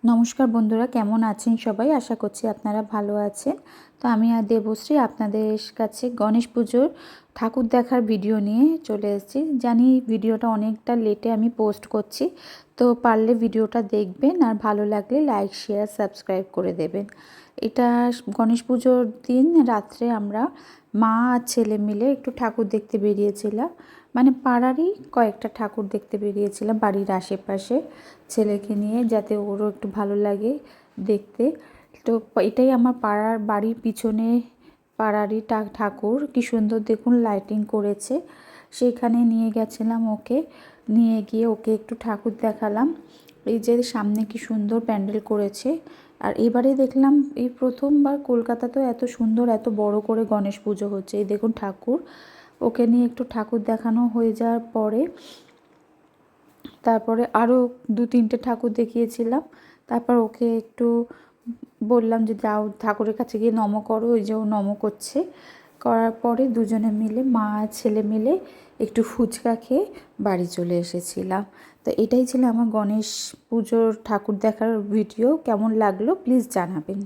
নমস্কার বন্ধুরা, কেমন আছেন সবাই? আশা করছি আপনারা ভালো আছেন। তো আমি আর দেবশ্রী আপনাদের কাছে গণেশ পুজোর ঠাকুর দেখার ভিডিও নিয়ে চলে এসেছি। জানি ভিডিওটা অনেকটা লেটে আমি পোস্ট করছি, তো পারলে ভিডিওটা দেখবেন আর ভালো লাগলে লাইক, শেয়ার, সাবস্ক্রাইব করে দেবেন। এটা গণেশ পুজোর দিন রাত্রে আমরা মা আর ছেলে মিলে একটু ঠাকুর দেখতে বেরিয়েছিলাম। মানে পাড়ারই কয়েকটা ঠাকুর দেখতে বেরিয়েছিলাম বাড়ির আশেপাশে ছেলেকে নিয়ে, যাতে ওরও একটু ভালো লাগে দেখতে। তো এটাই আমার বাড়ির পিছনে পাড়ারই ঠাকুর, কি সুন্দর দেখুন লাইটিং করেছে। সেখানে নিয়ে গেছিলাম ওকে, নিয়ে গিয়ে ওকে একটু ঠাকুর দেখালাম। এই যে সামনে কি সুন্দর প্যান্ডেল করেছে। আর এবারে দেখলাম এই প্রথমবার কলকাতাতেও এত সুন্দর এত বড় করে গণেশ পুজো হচ্ছে। এই দেখুন ঠাকুর, ওকে নিয়ে একটু ঠাকুর দেখানো হয়ে যাওয়ার পরে তারপরে আরও 2-3টে ঠাকুর দেখিয়েছিলাম। তারপর ওকে একটু বললাম যে যাও ঠাকুরের কাছে গিয়ে নম করো। ওই যে ও নম করছে। করার পরে দুজনে মিলে মা আর ছেলে মিলে একটু ফুচকা খেয়ে বাড়ি চলে এসেছিলাম। তো এটাই ছিল আমার গণেশ পুজোর ঠাকুর দেখার ভিডিও। কেমন লাগলো প্লিজ জানাবেন।